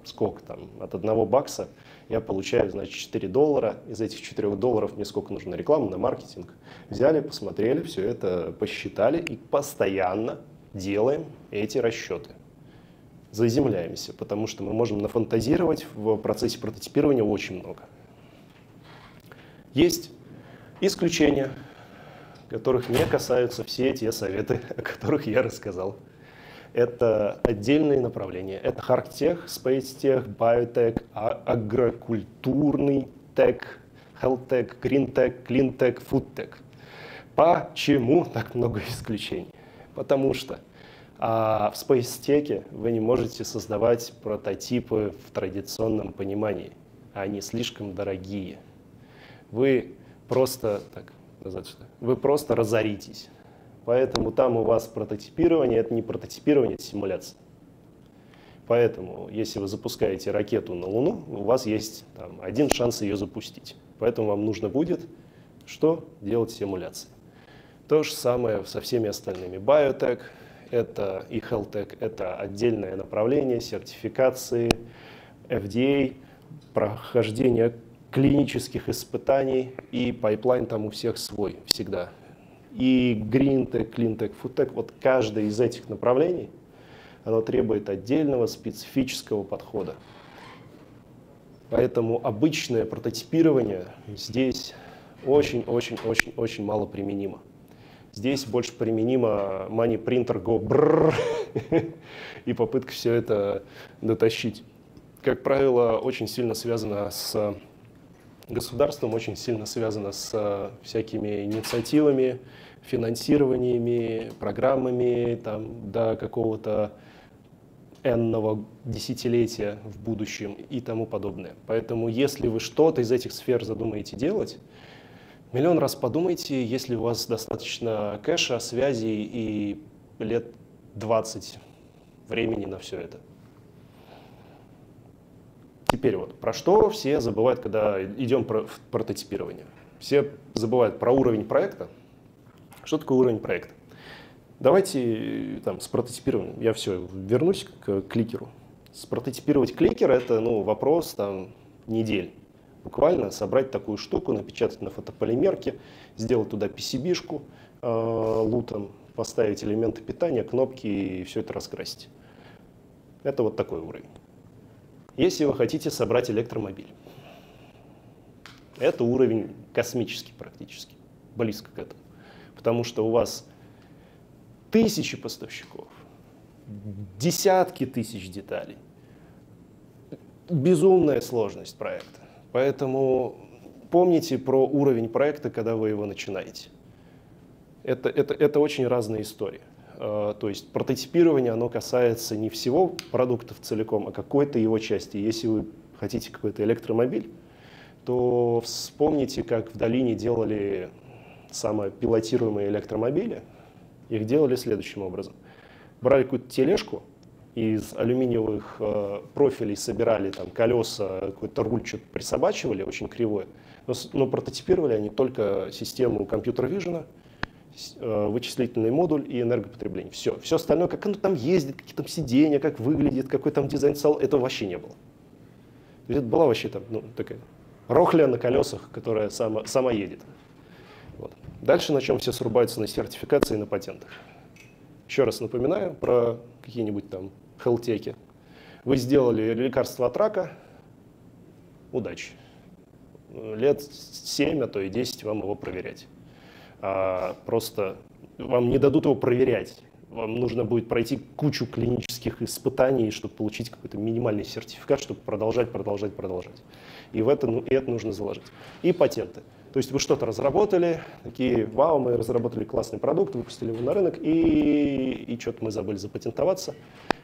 сколько там, от $1 я получаю, значит, $4. Из этих $4 мне сколько нужно рекламы на маркетинг. Взяли, посмотрели, все это посчитали и постоянно делаем эти расчеты. Заземляемся, потому что мы можем нафантазировать в процессе прототипирования очень много. Есть исключения, которых не касаются все те советы, о которых я рассказал. Это отдельные направления. Это хардтех, спейстех, биотех, агрокультурный тех, хелтех, гринтех, клинтех, фудтех. Почему так много исключений? Потому что в спейстеке вы не можете создавать прототипы в традиционном понимании. Они слишком дорогие. Вы просто разоритесь. Поэтому там у вас прототипирование, это не прототипирование, это симуляция. Поэтому, если вы запускаете ракету на Луну, у вас есть там, один шанс ее запустить. Поэтому вам нужно будет что? Делать симуляции. То же самое со всеми остальными. Биотек это и хелтек — это отдельное направление, сертификации, FDA, прохождение клинических испытаний, и пайплайн там у всех свой всегда. И гринтек, клинтек, фудтек, вот каждое из этих направлений, оно требует отдельного специфического подхода. Поэтому обычное прототипирование здесь очень мало применимо. Здесь больше применимо money printer go брррр и попытка все это дотащить. Как правило, очень сильно связано с государством, очень сильно связано с всякими инициативами, финансированиями, программами там, до какого-то энного десятилетия в будущем и тому подобное. Поэтому если вы что-то из этих сфер задумаете делать, миллион раз подумайте, если у вас достаточно кэша, связей и лет 20 времени на все это. Теперь вот, про что все забывают, когда идем в прототипирование? Все забывают про уровень проекта. Что такое уровень проекта? Давайте там, с прототипированием, я все, вернусь к кликеру. Спрототипировать кликер — это вопрос там, недель. Буквально собрать такую штуку, напечатать на фотополимерке, сделать туда PCB-шку лутом, поставить элементы питания, кнопки и все это раскрасить. Это вот такой уровень. Если вы хотите собрать электромобиль, это уровень космический практически, близко к этому. Потому что у вас тысячи поставщиков, десятки тысяч деталей, безумная сложность проекта. Поэтому помните про уровень проекта, когда вы его начинаете. Это очень разные истории. То есть прототипирование, оно касается не всего продукта целиком, а какой-то его части. Если вы хотите какой-то электромобиль, то вспомните, как в долине делали самопилотируемые электромобили. Их делали следующим образом. Брали какую-то тележку, из алюминиевых профилей собирали там колеса, какой-то руль что-то присобачивали, очень кривое. Но прототипировали они только систему компьютер-вижена, вычислительный модуль и энергопотребление. Все остальное, как оно там ездит, какие там сиденья, как выглядит, какой там дизайн сал, этого вообще не было. То есть это была вообще там, такая рохля на колесах, которая сама едет. Вот. Дальше на чем все срубаются? На сертификации и на патентах. Еще раз напоминаю про какие-нибудь там хелтеки. Вы сделали лекарство от рака, удачи. Лет 7, а то и 10 вам его проверять. Просто вам не дадут его проверять. Вам нужно будет пройти кучу клинических испытаний, чтобы получить какой-то минимальный сертификат, чтобы продолжать. И это нужно заложить. И патенты. То есть вы что-то разработали, такие, вау, мы разработали классный продукт, выпустили его на рынок, и что-то мы забыли запатентоваться.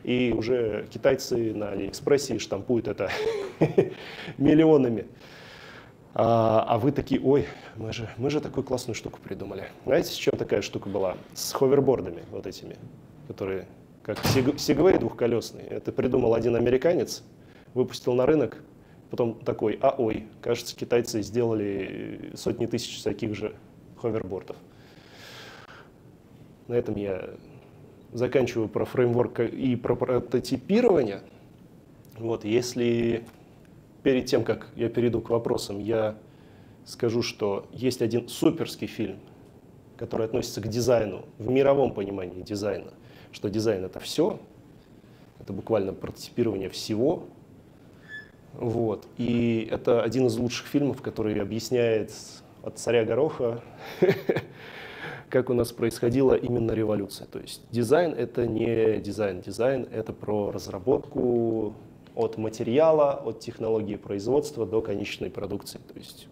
И уже китайцы на Алиэкспрессе штампуют это миллионами. А вы такие, ой, мы же такую классную штуку придумали. Знаете, с чем такая штука была? С ховербордами вот этими, которые как сегвей двухколесный. Это придумал один американец, выпустил на рынок, потом такой, ой, кажется, китайцы сделали сотни тысяч таких же ховербордов. На этом я заканчиваю про фреймворк и про прототипирование. Вот, если перед тем, как я перейду к вопросам, я скажу, что есть один суперский фильм, который относится к дизайну, в мировом понимании дизайна, что дизайн — это все, это буквально прототипирование всего. Вот. И это один из лучших фильмов, который объясняет от царя Гороха, как у нас происходила именно революция. То есть дизайн — это не дизайн. Дизайн — это про разработку от материала, от технологии производства до конечной продукции. То есть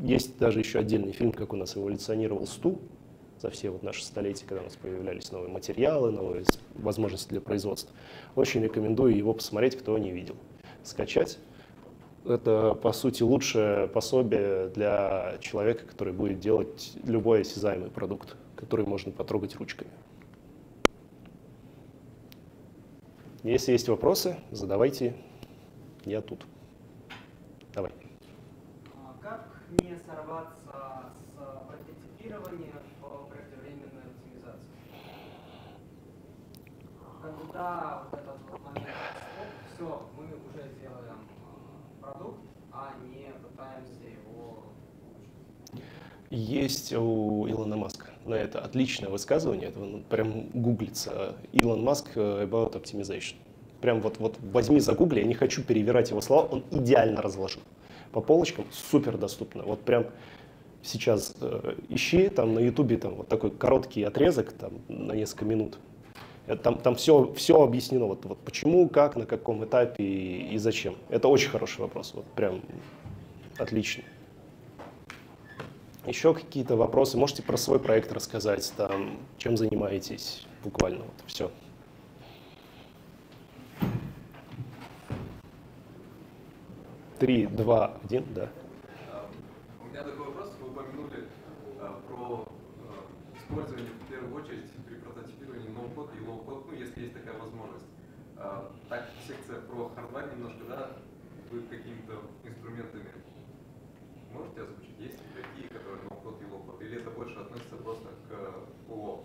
есть даже еще отдельный фильм, как у нас эволюционировал стул за все вот наши столетия, когда у нас появлялись новые материалы, новые возможности для производства. Очень рекомендую его посмотреть, кто не видел. Скачать. Это, по сути, лучшее пособие для человека, который будет делать любой осязаемый продукт, который можно потрогать ручками. Если есть вопросы, задавайте. Я тут. Давай. Как не сорваться с прототипирования в преждевременной оптимизации? Когда вот этот вот момент, все, мы уже делаем продукт, а не пытаемся его улучшить. Есть у Илона Маска на это отличное высказывание, это прям гуглится. Илон Маск about optimization. Прям вот возьми, загугли, я не хочу перевирать его слова, он идеально разложил. По полочкам супер доступно. Вот прям сейчас ищи там на ютубе там вот такой короткий отрезок там, на несколько минут. Там все объяснено, вот почему, как, на каком этапе и зачем. Это очень хороший вопрос, вот прям отлично. Еще какие-то вопросы? Можете про свой проект рассказать, там, чем занимаетесь, буквально вот все. Три, два, один, да. У меня такой вопрос. Вы упомянули про использование в первую очередь при прототипировании ноу-код и лоу-код, ну, если есть такая возможность. Так, секция про хардвар немножко, да, вы какими-то инструментами можете озвучить? Есть ли такие, которые ноу-код и лоу-код? Или это больше относится просто к ООО?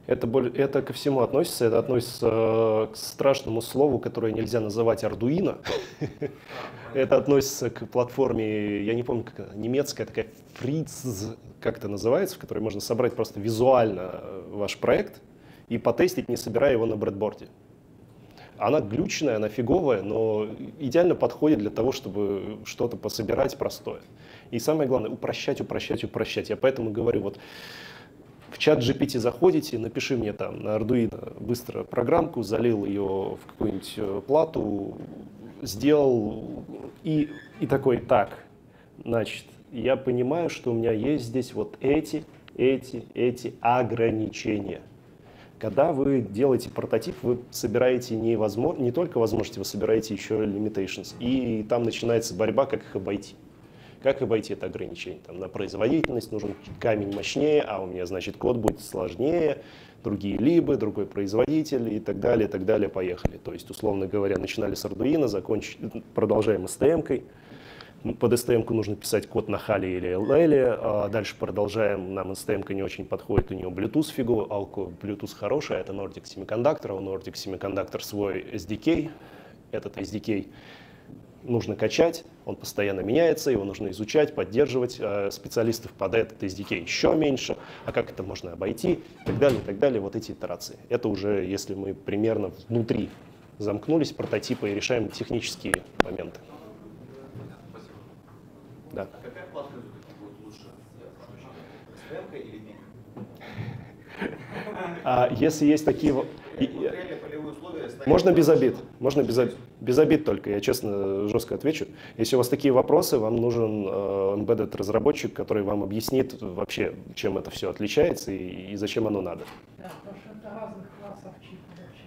Это ко всему относится. Это относится к страшному слову, которое нельзя называть Arduino. Это относится к платформе, я не помню, как она, немецкая такая, Fritz, как это называется, в которой можно собрать просто визуально ваш проект и потестить, не собирая его на брэдборде. Она глючная, она фиговая, но идеально подходит для того, чтобы что-то пособирать простое. И самое главное, упрощать. Я поэтому говорю, вот в чат GPT заходите, напиши мне там на Arduino быстро программку, залил ее в какую-нибудь плату, сделал и такой, так, значит, я понимаю, что у меня есть здесь вот эти ограничения. Когда вы делаете прототип, вы собираете не только возможности, вы собираете еще limitations. И там начинается борьба, как их обойти. Как обойти это ограничение? Там, на производительность нужен камень мощнее, а у меня, значит, код будет сложнее, другие либо, другой производитель и так далее, поехали. То есть, условно говоря, начинали с Arduino, продолжаем STM-кой. Под STM-ку нужно писать код на Хале или LL, а дальше продолжаем, нам STM-ка не очень подходит, у нее Bluetooth фиговый, а Bluetooth хороший, это Nordic Semiconductor, у Nordic Semiconductor свой SDK, этот SDK нужно качать, он постоянно меняется, его нужно изучать, поддерживать. Специалистов под этот SDK еще меньше, а как это можно обойти, и так далее, вот эти итерации. Это уже если мы примерно внутри замкнулись прототипы и решаем технические моменты. Спасибо. Да. А какая платка будет лучше? SVM или BIM? Если есть такие... Полевые условия, Можно без обид. Можно без обид только, я честно, жестко отвечу. Если у вас такие вопросы, вам нужен embedded разработчик, который вам объяснит вообще, чем это все отличается и зачем оно надо. Да, потому что это разных классов чипов вообще.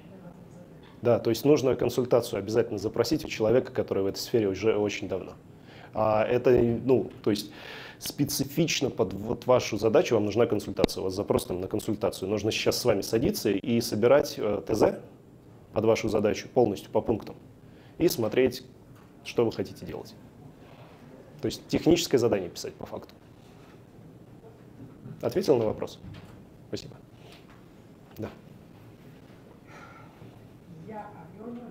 Да, то есть нужно консультацию обязательно запросить у человека, который в этой сфере уже очень давно. Это, то есть специфично под вот вашу задачу вам нужна консультация. У вас запрос там на консультацию. Нужно сейчас с вами садиться и собирать ТЗ под вашу задачу полностью по пунктам и смотреть, что вы хотите делать. То есть техническое задание писать по факту. Ответил на вопрос? Спасибо. Да. Я, Алена,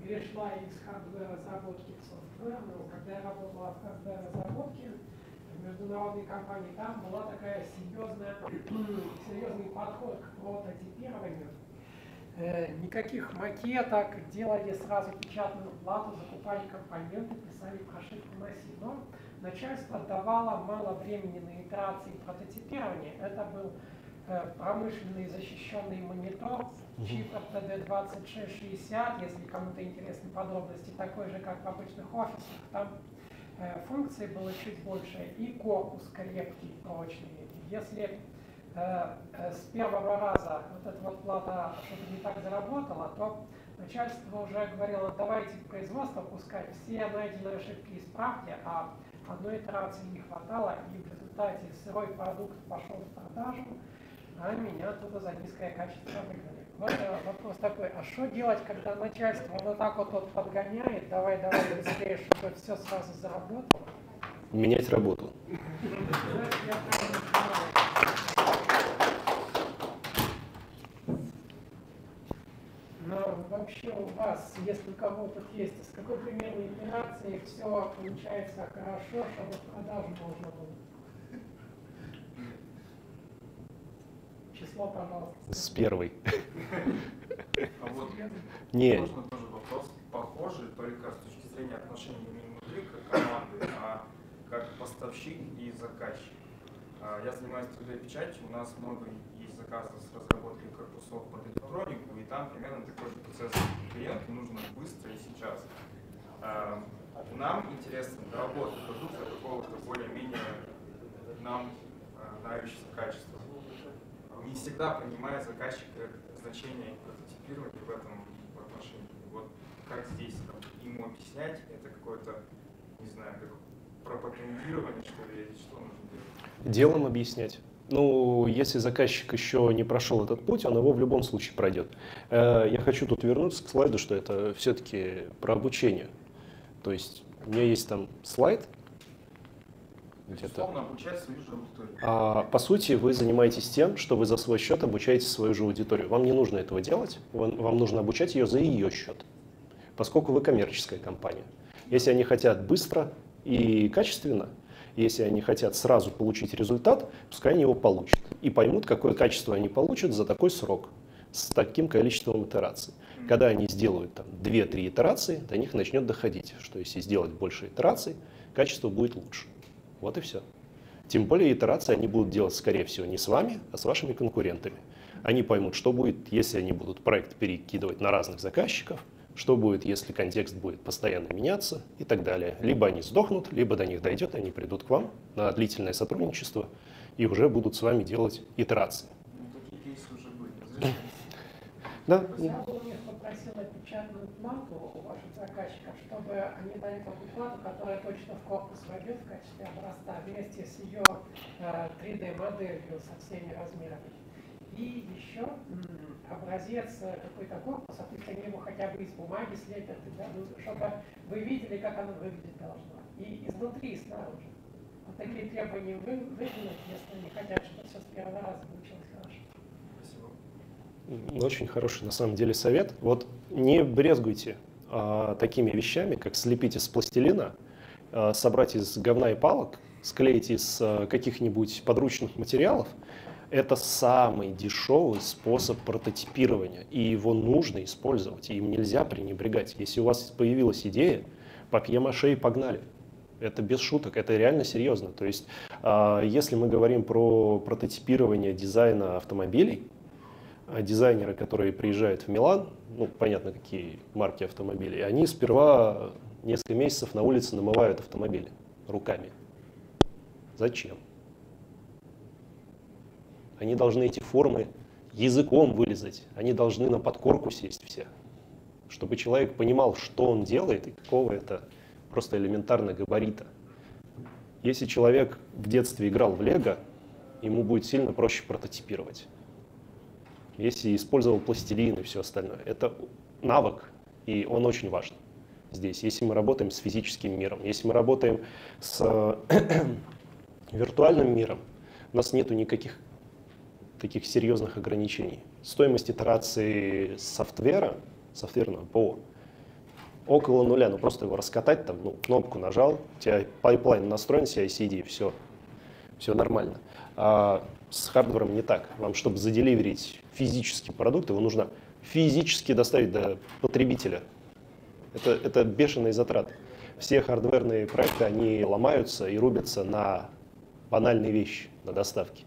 перешла из хардвер-разработки в софтвер, но когда я работала в хардвер-разработке в международной компании, там была такая серьезный подход к прототипированию. Никаких макеток, делали сразу печатную плату, закупали компоненты, писали прошивку на C. Но начальство давало мало времени на итерации прототипирования. Это был промышленный защищенный монитор, чип RTD2660, если кому-то интересны подробности, такой же, как в обычных офисах. Там функций было чуть больше и корпус крепкий, прочный. Если с первого раза вот эта вот плата что-то не так заработала, то начальство уже говорило, давайте производство пускай все найденные ошибки исправьте, а одной итерации не хватало, и в результате сырой продукт пошел в продажу, а меня оттуда за низкое качество выгнали. Вот вопрос такой, а что делать, когда начальство вот так вот подгоняет, давай быстрее, чтобы все сразу заработало? Менять работу. Но вообще у вас, если у кого-то есть, с какой примерной итерации все получается хорошо, чтобы в продажу можно было? Число, пожалуйста. С первой. А вот Не. можно тоже вопрос похожий, только с точки зрения отношений не внутри как команды, а как поставщик и заказчик. Я занимаюсь 3D-печатью, у нас много есть заказов с разработкой корпусов под электронику, и там примерно такой же процесс. Клиенту нужно быстро и сейчас. Нам интересно доработать продукт до какого-то более-менее нам нравящегося качества. Не всегда понимает заказчик значение прототипирования в этом отношении. Вот как здесь ему объяснять, это какое-то, не знаю, как пропагандирование, что ли, или что нужно делать? Делом объяснять. Если заказчик еще не прошел этот путь, он его в любом случае пройдет. Я хочу тут вернуться к слайду, что это все-таки про обучение. То есть у меня есть там слайд. Условно обучать свою же аудиторию. По сути, вы занимаетесь тем, что вы за свой счет обучаете свою же аудиторию. Вам не нужно этого делать, вам нужно обучать ее за ее счет, поскольку вы коммерческая компания. Если они хотят быстро и качественно, если они хотят сразу получить результат, пускай они его получат. И поймут, какое качество они получат за такой срок, с таким количеством итераций. Когда они сделают 2-3 итерации, до них начнет доходить, что если сделать больше итераций, качество будет лучше. Вот и все. Тем более итерации они будут делать, скорее всего, не с вами, а с вашими конкурентами. Они поймут, что будет, если они будут проект перекидывать на разных заказчиков, что будет, если контекст будет постоянно меняться и так далее. Либо они сдохнут, либо до них дойдет, они придут к вам на длительное сотрудничество и уже будут с вами делать итерации. Такие кейсы уже были. Да. Я бы у них попросила печатную плату у ваших заказчиков, чтобы они дали такую плату, которая точно в корпус войдет в качестве образца вместе с ее 3D-моделью со всеми размерами. И еще образец какой-то корпуса, пусть они его хотя бы из бумаги слепят, чтобы вы видели, как оно выглядеть должно. И изнутри, и снаружи. Вот такие требования выдвинуть, если они хотят, чтобы все с первого раза получилось хорошо. Очень хороший на самом деле совет. Вот не брезгуйте такими вещами, как слепить из пластилина, собрать из говна и палок, склеить из каких-нибудь подручных материалов, это самый дешевый способ прототипирования, и его нужно использовать, и им нельзя пренебрегать. Если у вас появилась идея, папье-маше и погнали. Это без шуток, это реально серьезно. То есть, если мы говорим про прототипирование дизайна автомобилей, дизайнеры, которые приезжают в Милан, ну, понятно, какие марки автомобилей, они сперва несколько месяцев на улице намывают автомобили руками. Зачем? Они должны эти формы языком вылезать, они должны на подкорку сесть все, чтобы человек понимал, что он делает и какого это просто элементарно габарита. Если человек в детстве играл в лего, ему будет сильно проще прототипировать. Если использовал пластилин и все остальное, это навык, и он очень важен здесь. Если мы работаем с физическим миром, если мы работаем с виртуальным миром, у нас нету никаких таких серьезных ограничений. Стоимость итерации софтверного ПО около нуля, ну просто его раскатать, там, ну, кнопку нажал, у тебя пайплайн настроен, CI/CD, все нормально. А с хардвером не так. Вам, чтобы заделиверить физический продукт, его нужно физически доставить до потребителя. Это бешеные затраты. Все хардверные проекты, они ломаются и рубятся на банальные вещи, на доставке.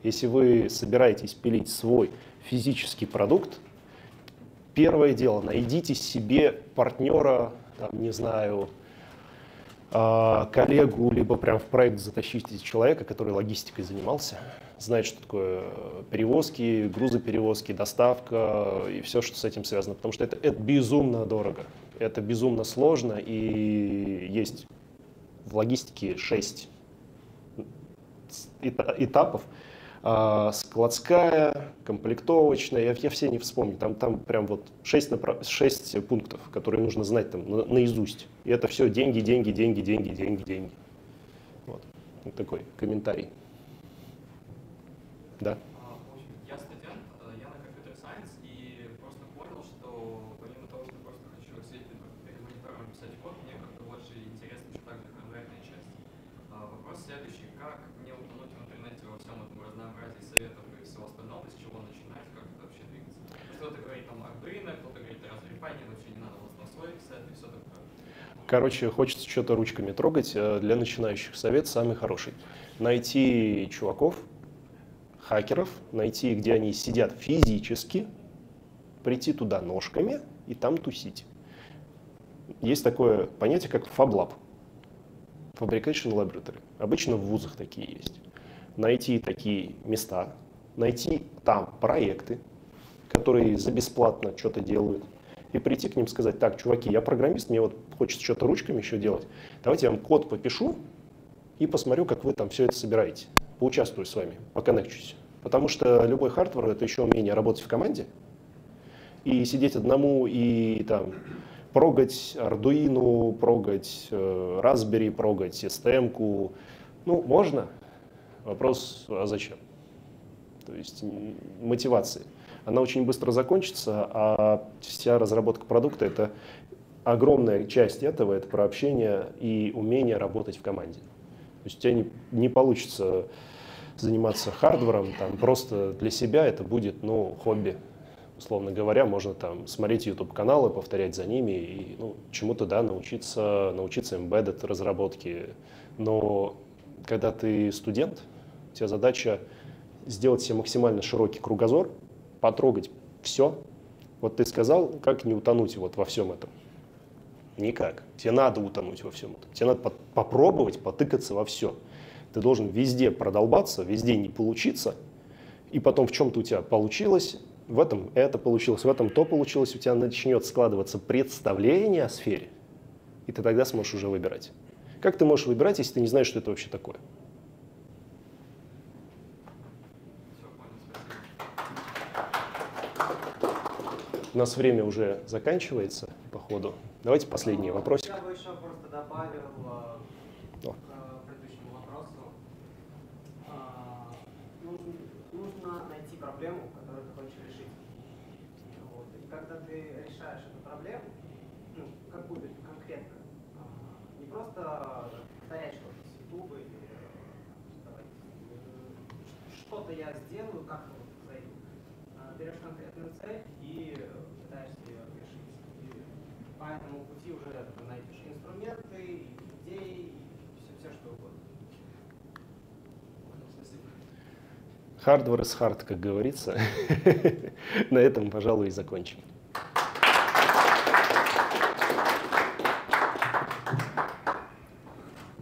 Если вы собираетесь пилить свой физический продукт, первое дело, найдите себе партнера, там, не знаю, коллегу, либо прям в проект затащите человека, который логистикой занимался, знает, что такое перевозки, грузоперевозки, доставка и все, что с этим связано. Потому что это безумно дорого, это безумно сложно, и есть в логистике 6 этапов. Складская, комплектовочная, я все не вспомню, там прям вот 6 пунктов, которые нужно знать там наизусть. И это все деньги, деньги, деньги, деньги, деньги, деньги. Вот такой комментарий. Да? Я студент, я на Computer Science, и просто понял, что помимо того, что просто хочу светить перед монитором писать код, мне как-то больше интересна еще также хардверная часть. Вопрос следующий. Как не утонуть в интернете во всем этом разнообразии советов и всего остального, с чего начинать, как это вообще двигаться? Кто-то говорит там Arduino, кто-то говорит Raspberry Pi, вообще не надо, у вас там свой сет и все такое. Короче, хочется что-то ручками трогать. Для начинающих совет самый хороший. Найти чуваков, хакеров, найти, где они сидят физически, прийти туда ножками и там тусить. Есть такое понятие, как FabLab. Fabrication Laboratory. Обычно в вузах такие есть. Найти такие места, найти там проекты, которые за бесплатно что-то делают, и прийти к ним сказать: так, чуваки, я программист, мне вот хочется что-то ручками еще делать, давайте я вам код попишу и посмотрю, как вы там все это собираете. Поучаствую с вами, поконнекчусь. Потому что любой хардвер — это еще умение работать в команде, и сидеть одному и там прогать Arduino, прогать Raspberry, прогать STM-ку. Ну, можно. Вопрос, а зачем? То есть мотивация. Она очень быстро закончится, а вся разработка продукта — это огромная часть этого, это про общение и умение работать в команде. То есть у тебя не получится заниматься хардвером там, просто для себя, это будет, ну, хобби. Условно говоря, можно там смотреть YouTube-каналы, повторять за ними и, ну, чему-то, да, научиться embedded разработке. Но когда ты студент, у тебя задача сделать себе максимально широкий кругозор, потрогать все. Вот ты сказал, как не утонуть вот во всем этом? Никак. Тебе надо утонуть во всем этом. Тебе надо попробовать потыкаться во все. Ты должен везде продолбаться, везде не получиться, и потом в чем-то у тебя получилось, в этом это получилось, в этом то получилось, у тебя начнет складываться представление о сфере, и ты тогда сможешь уже выбирать. Как ты можешь выбирать, если ты не знаешь, что это вообще такое? У нас время уже заканчивается, походу. Давайте последний вопросик. Я бы еще просто добавил к предыдущему вопросу. Нужно найти проблему, которую ты хочешь решить. Вот. И когда ты решаешь эту проблему, какую-то конкретно. Не просто повторять что-то с YouTube или что-то я сделаю, как-то вот зайду. Берешь конкретную цель и пытаешься ее решить. И по этому пути уже найдешь инструменты, идеи, все что угодно. Спасибо. Hardware is hard, как говорится. На этом, пожалуй, и закончим.